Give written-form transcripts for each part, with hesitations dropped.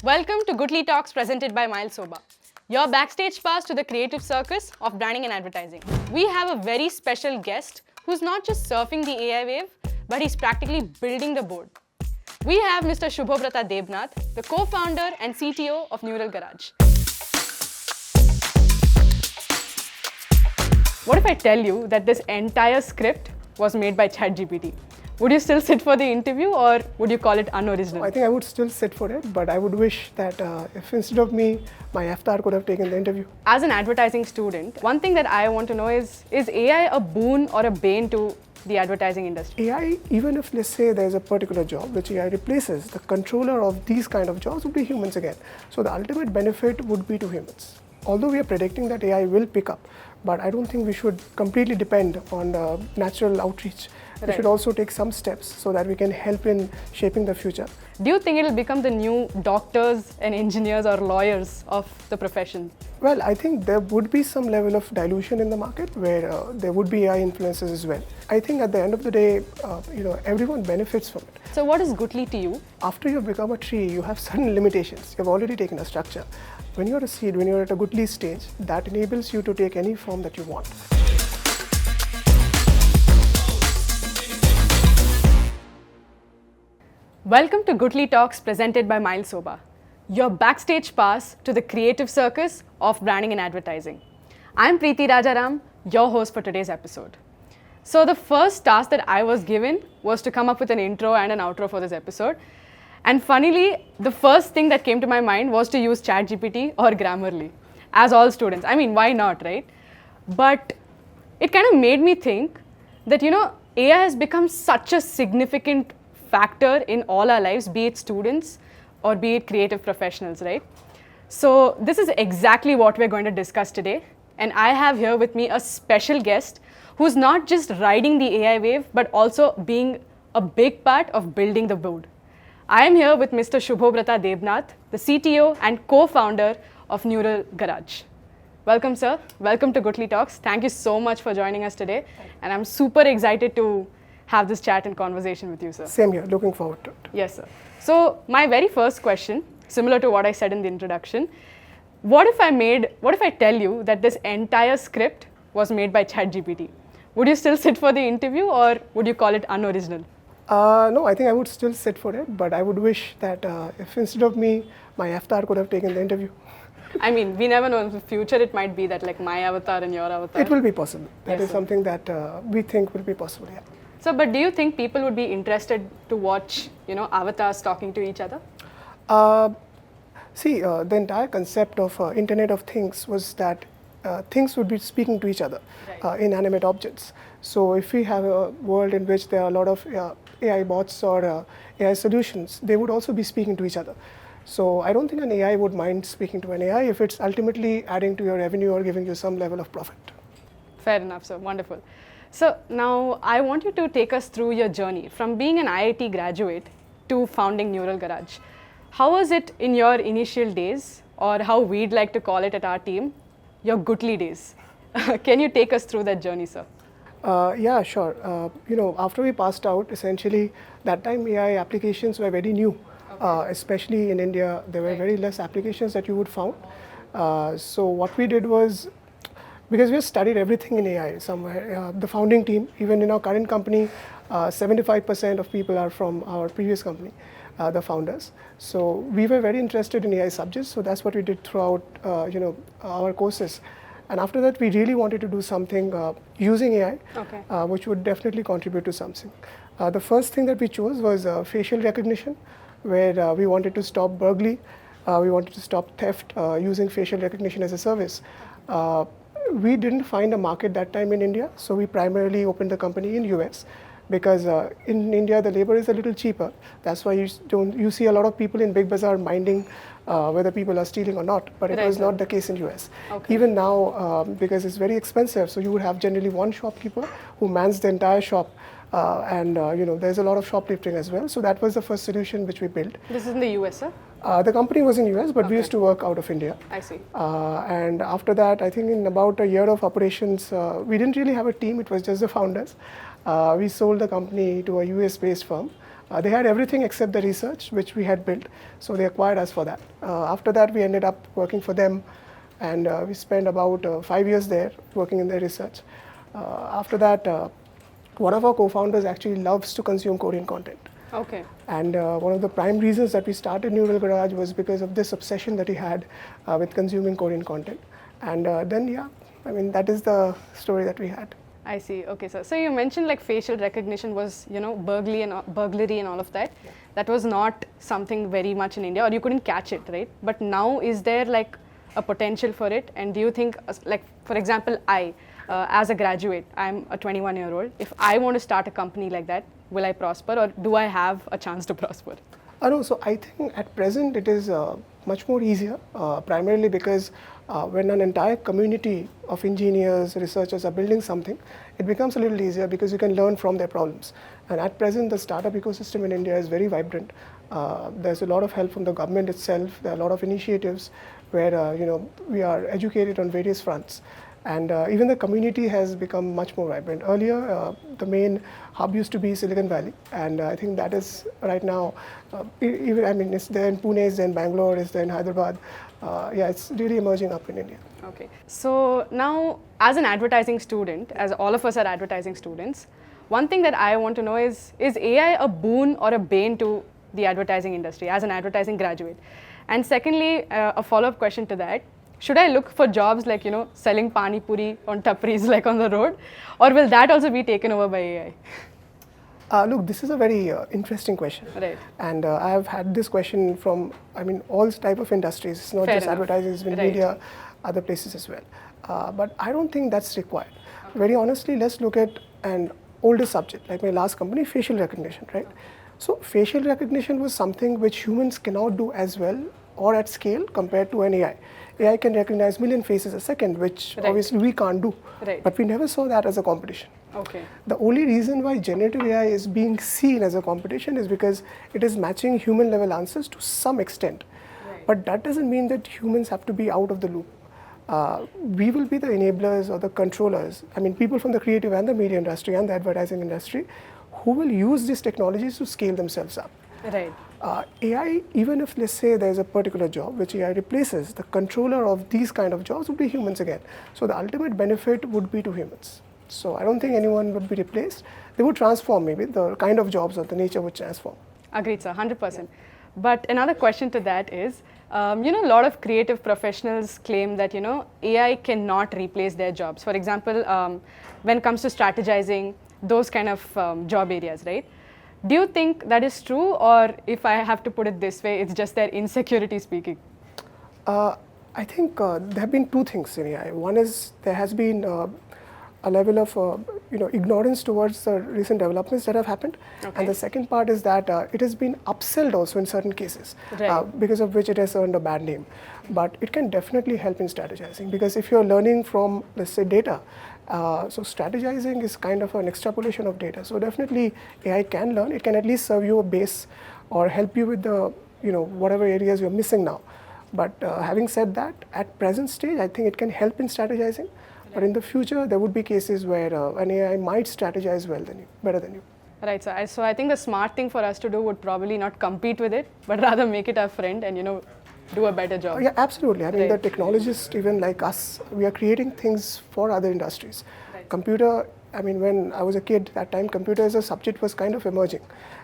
Welcome to Guthli Talks presented by Miles SoBA, your backstage pass to the creative circus of branding and advertising. We have a very special guest who's not just surfing the AI wave, but he's practically building the board. We have Mr. Subhabrata Debnath, the co-founder and CTO of Neural Garage. What if I tell you that this entire script was made by ChatGPT? Would you still sit for the interview or would you call it unoriginal? I think I would still sit for it, but I would wish that if instead of me, my avatar could have taken the interview. As an advertising student, one thing that I want to know is AI a boon or a bane to the advertising industry? AI, even if let's say there's a particular job which AI replaces, the controller of these kind of jobs would be humans again. So the ultimate benefit would be to humans. Although we are predicting that AI will pick up, but I don't think we should completely depend on natural outreach. We should also take some steps so that we can help in shaping the future. Do you think it will become the new doctors and engineers or lawyers of the profession? Well, I think there would be some level of dilution in the market where there would be AI influences as well. I think at the end of the day, everyone benefits from it. So what is Guthli to you? After you've become a tree, you have certain limitations. You've already taken a structure. When you're a seed, when you're at a Guthli stage, that enables you to take any form that you want. Welcome to Guthli Talks presented by Miles SoBA, your backstage pass to the creative circus of branding and advertising. I'm Preethi Rajaram, your host for today's episode. So the first task that I was given was to come up with an intro and an outro for this episode. And funnily, the first thing that came to my mind was to use ChatGPT or Grammarly, as all students. I mean, why not, right? But it kind of made me think that, AI has become such a significant factor in all our lives, be it students or be it creative professionals, right? So this is exactly what we're going to discuss today. And I have here with me a special guest who's not just riding the AI wave, but also being a big part of building the board. I am here with Mr. Subhabrata Debnath, the CTO and co-founder of Neural Garage. Welcome, sir. Welcome to Guthli Talks. Thank you so much for joining us today. And I'm super excited to have this chat and conversation with you, sir. Same here. Looking forward to it. Yes, sir. So my very first question, similar to what I said in the introduction, what if I tell you that this entire script was made by ChatGPT? Would you still sit for the interview or would you call it unoriginal? No, I think I would still sit for it, but I would wish that if instead of me, my avatar could have taken the interview. I mean, we never know. In the future, it might be that like my avatar and your avatar. It will be possible. That Yes, is sir. something that we think will be possible, yeah. So, but do you think people would be interested to watch, avatars talking to each other? The entire concept of Internet of Things was that things would be speaking to each other, Right. inanimate objects. So if we have a world in which there are a lot of AI bots or AI solutions, they would also be speaking to each other. So I don't think an AI would mind speaking to an AI if it's ultimately adding to your revenue or giving you some level of profit. Fair enough, sir. Wonderful. So now I want you to take us through your journey from being an IIT graduate to founding Neural Garage. How was it in your initial days, or how we'd like to call it at our team, your Guthli days? Can you take us through that journey, sir? Yeah, sure. After we passed out, essentially, that time AI applications were very new. Especially in India, there were Right. very less applications that you would found. So what we did was, because we have studied everything in AI somewhere, the founding team, even in our current company, 75% of people are from our previous company, the founders. So we were very interested in AI subjects, so that's what we did throughout our courses. And after that, we really wanted to do something using AI, Okay. which would definitely contribute to something. The first thing that we chose was facial recognition, where we wanted to stop burglary, we wanted to stop theft using facial recognition as a service. We didn't find a market that time in India, so we primarily opened the company in US because in India the labor is a little cheaper. That's why you see a lot of people in Big Bazaar minding whether people are stealing or not, but it Right, was sir. not the case in US. Okay. Even now, because it's very expensive, so you would have generally one shopkeeper who mans the entire shop. There's a lot of shoplifting as well. So that was the first solution which we built. This is in the US, sir? The company was in US, but we Okay. used to work out of India. I see. And after that, I think in about a year of operations, we didn't really have a team. It was just the founders. We sold the company to a US-based firm, They had everything except the research, which we had built, so they acquired us for that. After that, we ended up working for them, and we spent about 5 years there working in their research. After that, one of our co-founders actually loves to consume Korean content. Okay. And one of the prime reasons that we started Neural Garage was because of this obsession that he had with consuming Korean content. And then, yeah, I mean, that is the story that we had. I see. Okay, so you mentioned like facial recognition was, burglary and all of that. Yeah. That was not something very much in India, or you couldn't catch it, right? But now, is there like a potential for it? And do you think, like, for example, as a graduate, I'm a 21-year-old. If I want to start a company like that, will I prosper, or do I have a chance to prosper? No, so I think at present it is much more easier, primarily because when an entire community of engineers, researchers are building something, it becomes a little easier because you can learn from their problems. And at present, the startup ecosystem in India is very vibrant. There's a lot of help from the government itself. There are a lot of initiatives where we are educated on various fronts. And even the community has become much more vibrant. Earlier, the main hub used to be Silicon Valley, and I think that is right now, it's there in Pune, it's there in Bangalore, it's there in Hyderabad. Yeah, it's really emerging up in India. Okay. So now, as an advertising student, as all of us are advertising students, one thing that I want to know is AI a boon or a bane to the advertising industry as an advertising graduate? And secondly, a follow-up question to that. Should I look for jobs like, selling pani puri on tapris like on the road, or will that also be taken over by AI? Look, this is a very interesting question. Right. And I have had this question from, all type of industries. It's not Fair just enough. advertising, it's been Right. media, other places as well. But I don't think that's required. Okay. Very honestly, let's look at an older subject, like my last company, facial recognition, right? So facial recognition was something which humans cannot do as well or at scale compared to an AI. AI can recognize million faces a second, which Right. obviously we can't do. Right. But we never saw that as a competition. Okay. The only reason why generative AI is being seen as a competition is because it is matching human level answers to some extent. Right. But that doesn't mean that humans have to be out of the loop. We will be the enablers or the controllers. People from the creative and the media industry and the advertising industry who will use these technologies to scale themselves up. Right. AI, even if let's say there's a particular job which AI replaces, the controller of these kind of jobs would be humans again. So the ultimate benefit would be to humans. So I don't think anyone would be replaced. They would transform, maybe the kind of jobs or the nature would transform. Agreed, sir, 100%. But another question to that is, a lot of creative professionals claim that, AI cannot replace their jobs. For example, when it comes to strategizing, those kind of job areas, right? Do you think that is true, or if I have to put it this way, it's just their insecurity speaking? I think there have been two things in AI. One is there has been a level of ignorance towards the recent developments that have happened, Okay. and the second part is that it has been upselled also in certain cases, Right. because of which it has earned a bad name. But it can definitely help in strategizing, because if you're learning from, let's say, data, so strategizing is kind of an extrapolation of data. So definitely AI can learn. It can at least serve you a base or help you with the whatever areas you're missing now. But having said that, at present stage, I think it can help in strategizing. But in the future, there would be cases where an AI might strategize better than you. Right, so I think the smart thing for us to do would probably not compete with it, but rather make it our friend and, do a better job. Yeah, absolutely. The Right. technologists, even like us, we are creating things for other industries. Right. Computer, when I was a kid, that time computer as a subject was kind of emerging.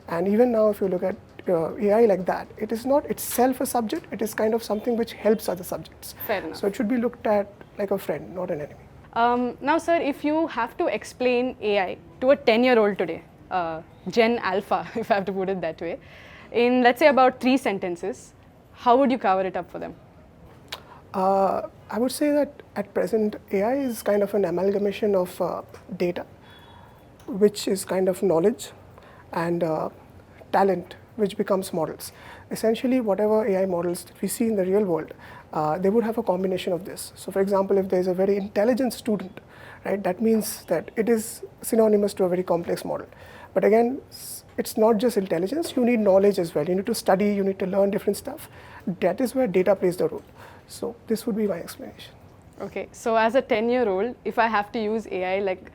And even now, if you look at AI like that, it is not itself a subject, it is kind of something which helps other subjects. Fair enough. So it should be looked at like a friend, not an enemy. Now, sir, if you have to explain AI to a 10-year-old today, Gen Alpha, if I have to put it that way, in let's say about 3 sentences, how would you cover it up for them? I would say that at present, AI is kind of an amalgamation of data, which is kind of knowledge, and talent, which becomes models. Essentially, whatever AI models that we see in the real world, they would have a combination of this. So for example, if there's a very intelligent student, right, that means that it is synonymous to a very complex model. But again, it's not just intelligence, you need knowledge as well. You need to study, you need to learn different stuff. That is where data plays the role. So this would be my explanation. Okay, so as a 10-year-old, if I have to use AI, like,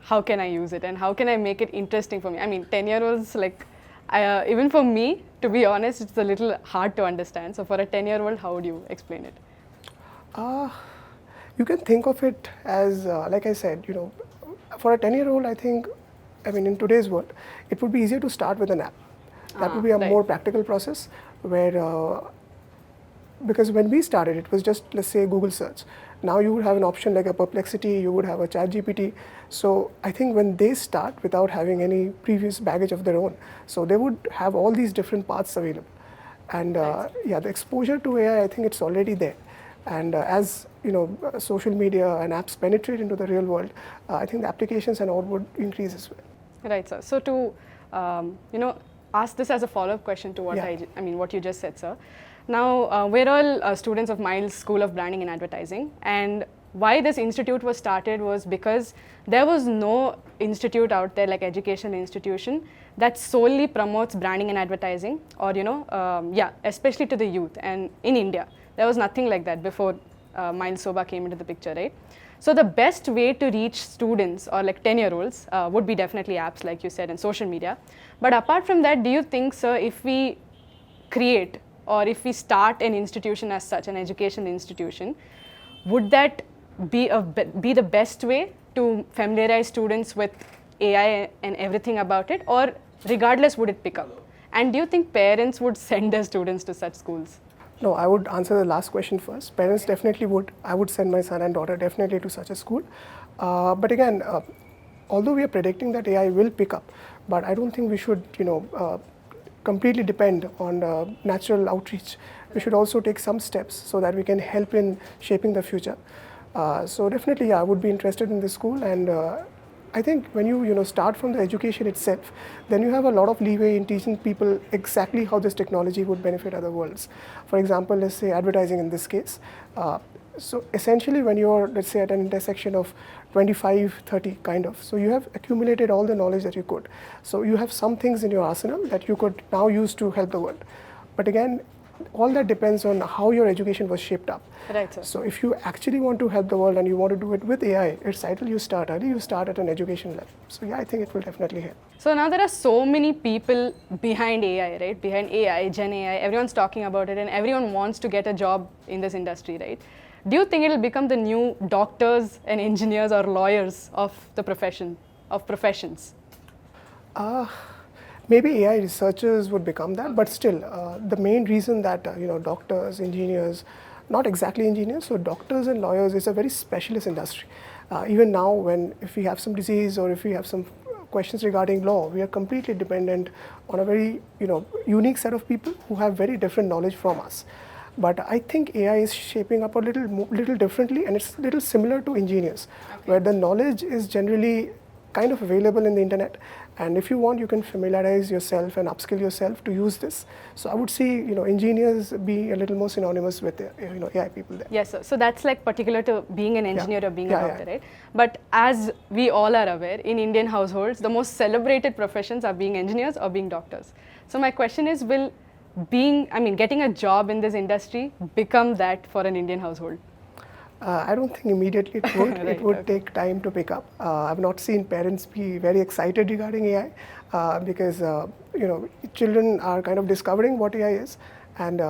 how can I use it and how can I make it interesting for me? 10-year-olds, like, Even for me, to be honest, it's a little hard to understand. So for a 10-year-old, how would you explain it? You can think of it as, like I said, for a 10-year-old, in today's world, it would be easier to start with an app. That would be a more practical process where, because when we started, it was just, let's say, Google search. Now you would have an option like a Perplexity, you would have a ChatGPT. So I think when they start without having any previous baggage of their own, so they would have all these different paths available. And the exposure to AI, I think it's already there. And as social media and apps penetrate into the real world, I think the applications and all would increase as well. Right, sir. So to ask this as a follow-up question to what what you just said, sir. Now we're all students of Miles School of Branding and Advertising, and why this institute was started was because there was no institute out there, like educational institution, that solely promotes branding and advertising, or especially to the youth. And in India, there was nothing like that before Miles SoBA came into the picture, right? So the best way to reach students or like 10-year-olds would be definitely apps, like you said, and social media. But apart from that, do you think, sir, if we create or if we start an institution as such, an educational institution, would that be the best way to familiarize students with AI and everything about it, or regardless would it pick up? And do you think parents would send their students to such schools? No, I would answer the last question first. Parents definitely would. I would send my son and daughter definitely to such a school. But again, although we are predicting that AI will pick up, but I don't think we should, completely depend on natural outreach. We should also take some steps so that we can help in shaping the future. So definitely, I would be interested in this school, and I think when you start from the education itself, then you have a lot of leeway in teaching people exactly how this technology would benefit other worlds. For example, let's say advertising in this case. So essentially, when you're, let's say, at an intersection of 25, 30 kind of, so you have accumulated all the knowledge that you could. So you have some things in your arsenal that you could now use to help the world. But again, all that depends on how your education was shaped up. Right, sir. So if you actually want to help the world and you want to do it with AI, it's either you start early, you start at an education level. So yeah, I think it will definitely help. So now there are so many people behind AI, right? Behind AI, Gen AI, everyone's talking about it and everyone wants to get a job in this industry, right? Do you think it will become the new doctors and engineers or lawyers of the professions? Maybe AI researchers would become that, but still, the main reason that doctors, engineers, not exactly engineers, so doctors and lawyers is a very specialist industry. Even now, if we have some disease or if we have some questions regarding law, we are completely dependent on a very unique set of people who have very different knowledge from us. But I think AI is shaping up a little differently, and it's a little similar to engineers, where the knowledge is generally kind of available in the internet, and if you want, you can familiarize yourself and upskill yourself to use this. So I would see engineers be a little more synonymous with AI people there. Yes, sir. So that's like particular to being an engineer or being a doctor, right? But as we all are aware, in Indian households, the most celebrated professions are being engineers or being doctors. So my question is, will getting a job in this industry become that for an Indian household? I don't think immediately it would. Right, it would take time to pick up. I've not seen parents be very excited regarding AI because children are kind of discovering what AI is, and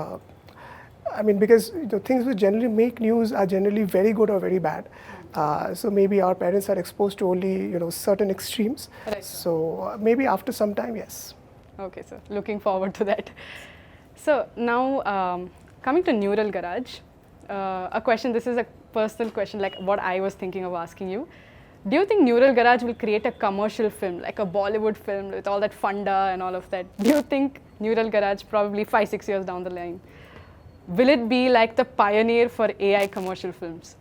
because the things which generally make news are generally very good or very bad. So maybe our parents are exposed to only certain extremes. Right. So maybe after some time, yes. Okay, sir. Looking forward to that. So now coming to Neural Garage, a question. This is a personal question, like what I was thinking of asking you. Do you think Neural Garage will create a commercial film, like a Bollywood film with all that funda and all of that? Do you think Neural Garage, probably 5-6 years down the line, will it be like the pioneer for AI commercial films?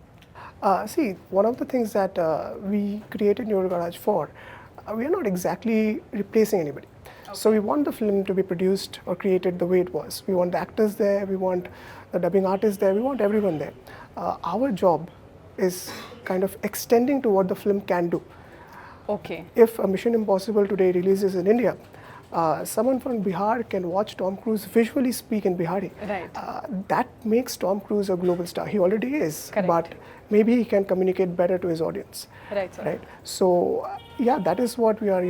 See, one of the things that we created Neural Garage for, we are not exactly replacing anybody. Okay. So we want the film to be produced or created the way it was. We want the actors there, we want the dubbing artists there, we want everyone there. Our job is kind of extending to what the film can do. Okay. If a Mission Impossible today releases in India, someone from Bihar can watch Tom Cruise visually speak in Bihari. Right. That makes Tom Cruise a global star. He already is. Correct. But maybe he can communicate better to his audience. Right, sir. Right. So yeah, that is what we are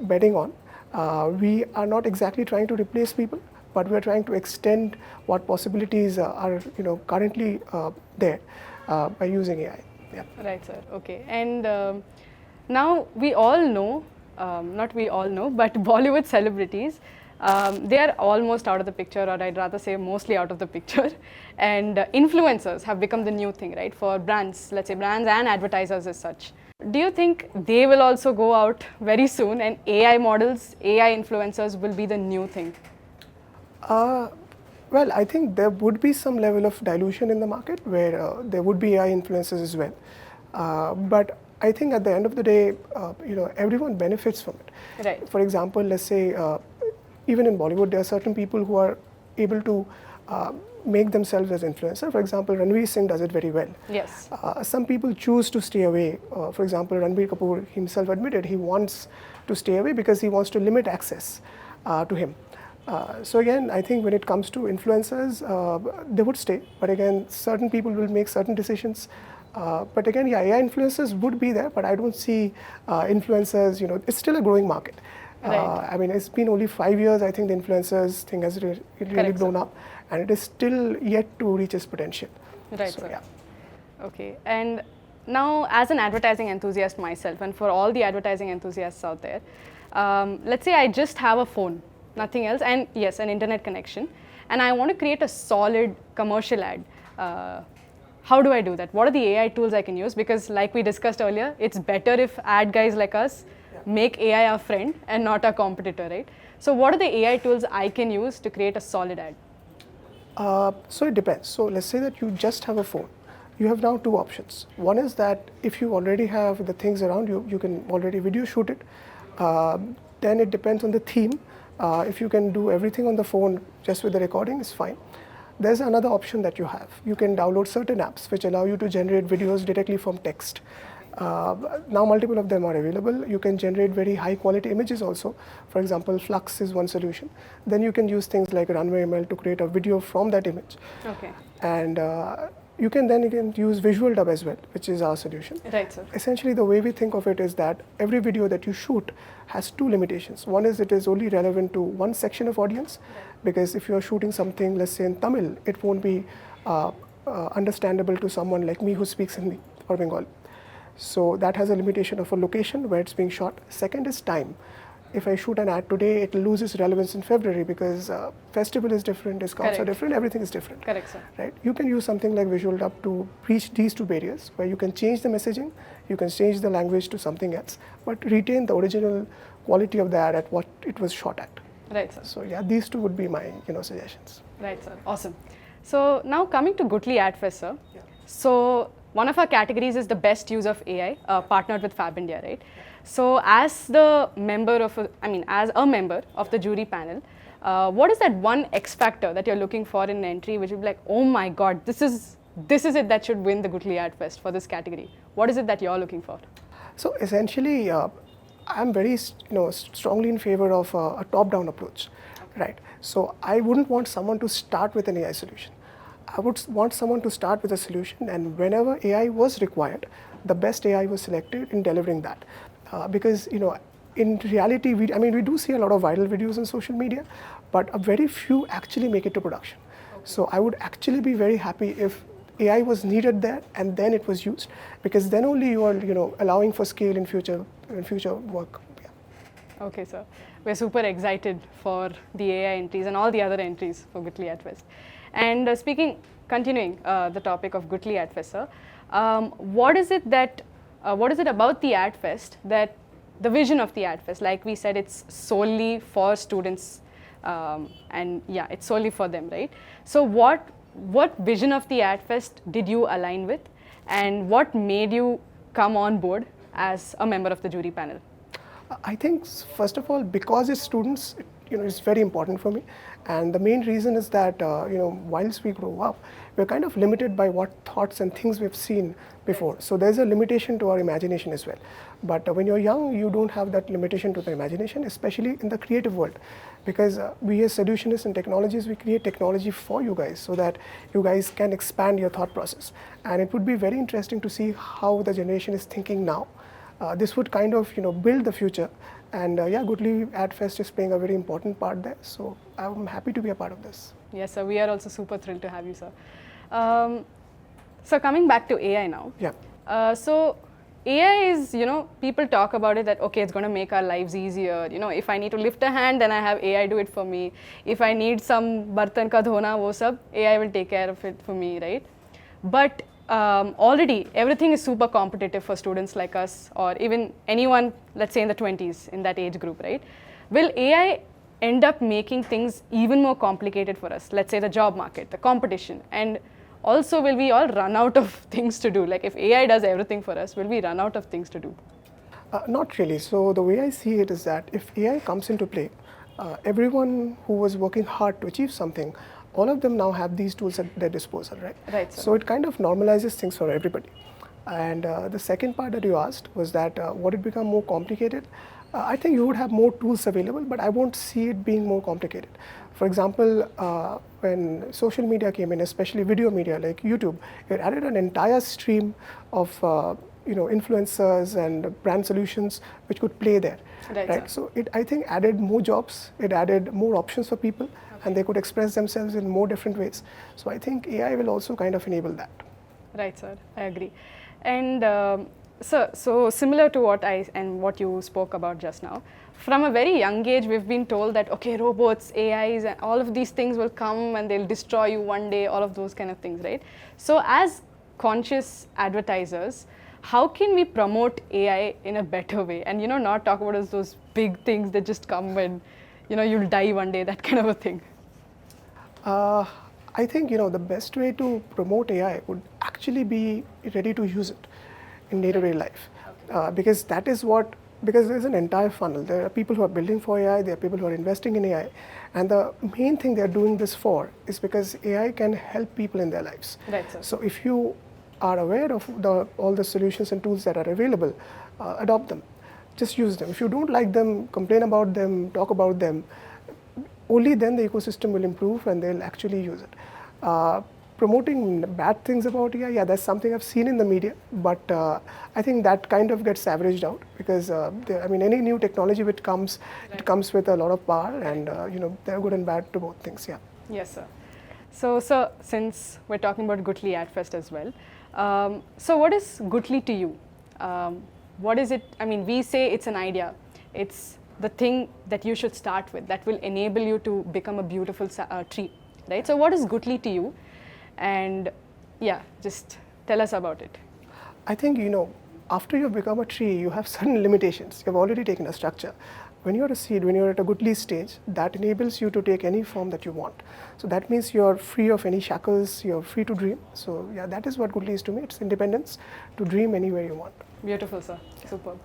betting on. We are not exactly trying to replace people, but we are trying to extend what possibilities are currently there by using AI. Yeah. Right, sir. Okay. And now we all know, not we all know, but Bollywood celebrities, they are almost out of the picture, or I'd rather say mostly out of the picture. And influencers have become the new thing, right? For brands, let's say brands and advertisers as such. Do you think they will also go out very soon and AI models, AI influencers will be the new thing? Well, I think there would be some level of dilution in the market where there would be AI influencers as well. But I think at the end of the day, everyone benefits from it. Right. For example, let's say even in Bollywood, there are certain people who are able to make themselves as influencer. For example, Ranveer Singh does it very well. Yes. Some people choose to stay away. For example, Ranbir Kapoor himself admitted he wants to stay away because he wants to limit access to him. So again, I think when it comes to influencers, they would stay. But again, certain people will make certain decisions. But again, yeah, AI influencers would be there, but I don't see influencers, it's still a growing market. Right. I mean, it's been only 5 years, I think the influencers thing has really Correct, blown sir. up, and it is still yet to reach its potential. Right, So, sir. yeah. Okay. And now, as an advertising enthusiast myself, and for all the advertising enthusiasts out there, let's say I just have a phone, nothing else, and yes, an internet connection, and I want to create a solid commercial ad. How do I do that? What are the AI tools I can use? Because like we discussed earlier, it's better if ad guys like us make AI our friend and not our competitor, right? So what are the AI tools I can use to create a solid ad? So it depends. So let's say that you just have a phone. You have now two options. One is that if you already have the things around you, you can already video shoot it. Then it depends on the theme. If you can do everything on the phone just with the recording, it's fine. There's another option that you have. You can download certain apps which allow you to generate videos directly from text. Now multiple of them are available. You can generate very high quality images also. For example, Flux is one solution. Then you can use things like Runway ML to create a video from that image. Okay. And you can use Visual Dub as well, which is our solution. Right, sir. Essentially, the way we think of it is that every video that you shoot has two limitations. One is it is only relevant to one section of audience, because if you are shooting something, let's say in Tamil, it won't be understandable to someone like me who speaks Hindi or Bengali. So that has a limitation of a location where it's being shot. Second is time. If I shoot an ad today, it loses relevance in February because festival is different, discounts are different, everything is different. Correct, sir. Right? You can use something like Visual Dub to reach these two barriers where you can change the messaging, you can change the language to something else, but retain the original quality of the ad at what it was shot at. Right, sir. So yeah, these two would be my suggestions. Right, sir. Awesome. So now coming to Guthli AdFest, sir. Yeah. So one of our categories is the best use of AI, partnered with Fab India, right? So as the member of, as a member of the jury panel, what is that one X factor that you're looking for in an entry, which would be like, oh my God, this is it that should win the Guthli AdFest for this category? What is it that you're looking for? So essentially, I'm very strongly in favor of a top-down approach, right? So I wouldn't want someone to start with an AI solution. I would want someone to start with a solution, and whenever AI was required, the best AI was selected in delivering that. Because in reality, we do see a lot of viral videos on social media, but a very few actually make it to production. Okay. So I would actually be very happy if AI was needed there and then it was used, because then only you are allowing for scale in future work. Yeah. Okay, sir. We're super excited for the AI entries and all the other entries for Guthli AdFest. And continuing the topic of Guthli AdFest, sir, what is it about the AdFest that the vision of the AdFest, like we said, it's solely for students, and yeah, it's solely for them, right? So what vision of the AdFest did you align with, and what made you come on board as a member of the jury panel? I think first of all, because it's students, it's very important for me, and the main reason is that whilst we grow up, we're kind of limited by what thoughts and things we've seen before. So there's a limitation to our imagination as well. But when you're young, you don't have that limitation to the imagination, especially in the creative world, because we as solutionists and technologies, we create technology for you guys so that you guys can expand your thought process. And it would be very interesting to see how the generation is thinking now. This would kind of build the future, And Guthli AdFest is playing a very important part there. So I'm happy to be a part of this. Yes, sir. We are also super thrilled to have you, sir. So coming back to AI now. Yeah. So AI is, people talk about it that, okay, it's going to make our lives easier. If I need to lift a hand, then I have AI do it for me. If I need some bartan ka dhona, wo sab, AI will take care of it for me, right? But already everything is super competitive for students like us, or even anyone, let's say in the 20s, in that age group, right? Will AI end up making things even more complicated for us? Let's say the job market, the competition, and also will we all run out of things to do? Like if AI does everything for us, will we run out of things to do? Not really. So the way I see it is that if AI comes into play, everyone who was working hard to achieve something, all of them now have these tools at their disposal, right? Right. Sir. So it kind of normalizes things for everybody. And the second part that you asked was that would it become more complicated? I think you would have more tools available, but I won't see it being more complicated. For example, when social media came in, especially video media like YouTube, it added an entire stream of influencers and brand solutions which could play there. Right. So it, I think, added more jobs. It added more options for people, and they could express themselves in more different ways. So I think AI will also kind of enable that. Right, sir. I agree. And so similar to what you spoke about just now, from a very young age, we've been told that, okay, robots, AIs, and all of these things will come and they'll destroy you one day, all of those kind of things, right? So as conscious advertisers, how can we promote AI in a better way and, not talk about those big things that just come when, you'll die one day, that kind of a thing? I think, the best way to promote AI would actually be ready to use it in day-to-day life. Because that is because there's an entire funnel. There are people who are building for AI, there are people who are investing in AI. And the main thing they're doing this for is because AI can help people in their lives. Right, sir. So if you are aware of all the solutions and tools that are available, adopt them. Just use them. If you don't like them, complain about them, talk about them, only then the ecosystem will improve and they'll actually use it. Promoting bad things about AI, that's something I've seen in the media, but I think that kind of gets averaged out because any new technology which comes, it comes with a lot of power, and they're good and bad to both things. Yeah. Yes, sir. So, sir, since we're talking about Guthli AdFest as well, so what is Guthli to you? What is it? I mean, we say it's an idea. It's the thing that you should start with that will enable you to become a beautiful tree, right? So what is Guthli to you? And just tell us about it. I think, after you become a tree, you have certain limitations. You've already taken a structure. When you're a seed, when you're at a Guthli stage, that enables you to take any form that you want. So that means you're free of any shackles, you're free to dream. So that is what Guthli is to me. It's independence to dream anywhere you want. Beautiful, sir. Superb.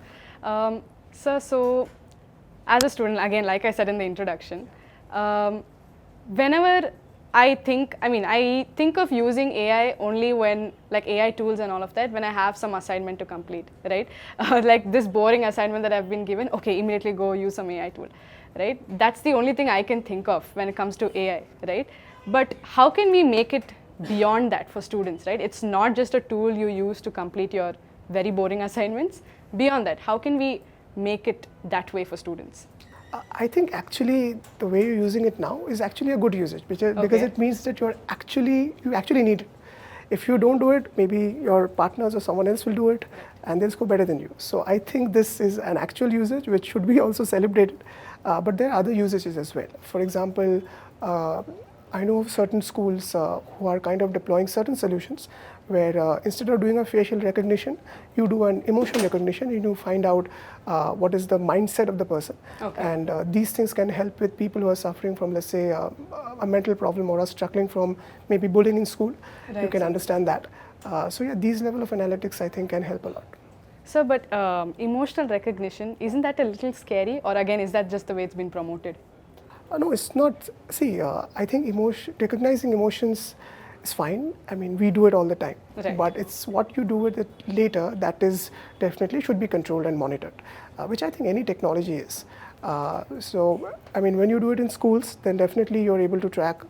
Sir, so as a student, again, like I said in the introduction, whenever I think of using AI only when, like AI tools and all of that, when I have some assignment to complete, right? Like this boring assignment that I've been given, okay, immediately go use some AI tool, right? That's the only thing I can think of when it comes to AI, right? But how can we make it beyond that for students, right? It's not just a tool you use to complete your very boring assignments. Beyond that, how can we make it that way for students? I think actually the way you're using it now is actually a good usage because it means that you actually need it. If you don't do it, maybe your partners or someone else will do it and they'll score better than you. So I think this is an actual usage which should be also celebrated. But there are other usages as well. For example, I know of certain schools who are kind of deploying certain solutions where instead of doing a facial recognition, you do an emotion recognition and you find out what is the mindset of the person. Okay. And these things can help with people who are suffering from, let's say, a mental problem or are struggling from maybe bullying in school. Right. You can understand that. These level of analytics I think can help a lot. So, but emotional recognition, isn't that a little scary? Or again, is that just the way it's been promoted? No, it's not. See, I think recognizing emotions is fine. I mean, we do it all the time. Right. But it's what you do with it later that is definitely should be controlled and monitored, which I think any technology is. When you do it in schools, then definitely you're able to track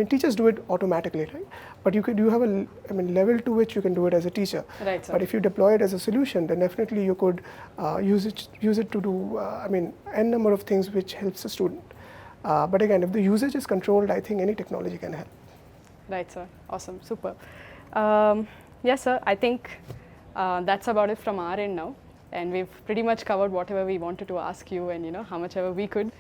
teachers do it automatically, right? But you have a level to which you can do it as a teacher. Right, sir. But if you deploy it as a solution, then definitely you could use it to do n number of things which helps the student. But again, if the usage is controlled, I think any technology can help. Right, sir. Awesome. Super. Yes, sir. I think that's about it from our end now. And we've pretty much covered whatever we wanted to ask you and, how much ever we could.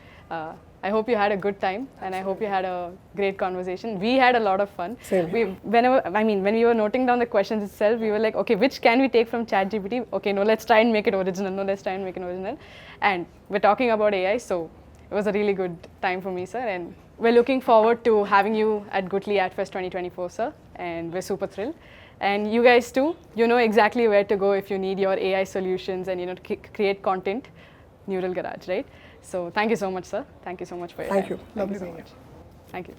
I hope you had a good time and I hope you had a great conversation. We had a lot of fun. Same. When we were noting down the questions itself, we were like, okay, which can we take from ChatGPT? Okay, no, let's try and make it original. No, let's try and make it original. And we're talking about AI, so it was a really good time for me, sir. And we're looking forward to having you at Guthli AdFest 2024, sir. And we're super thrilled. And you guys too, you know exactly where to go if you need your AI solutions and to create content. Neural Garage, right? So thank you so much, sir. Thank you so much for your time. Thank you. Lovely being here. Thank you.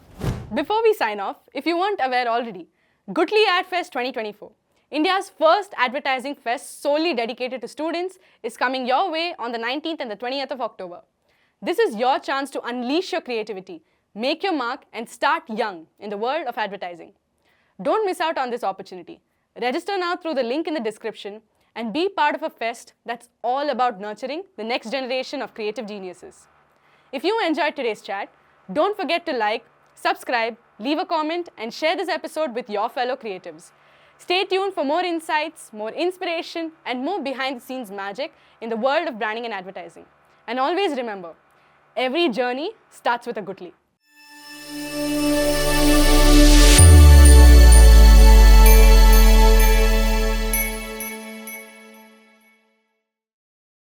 Before we sign off, if you weren't aware already, Guthli AdFest 2024, India's first advertising fest solely dedicated to students, is coming your way on the 19th and the 20th of October. This is your chance to unleash your creativity, make your mark, and start young in the world of advertising. Don't miss out on this opportunity. Register now through the link in the description and be part of a fest that's all about nurturing the next generation of creative geniuses. If you enjoyed today's chat, don't forget to like, subscribe, leave a comment, and share this episode with your fellow creatives. Stay tuned for more insights, more inspiration, and more behind-the-scenes magic in the world of branding and advertising. And always remember, every journey starts with a Guthli.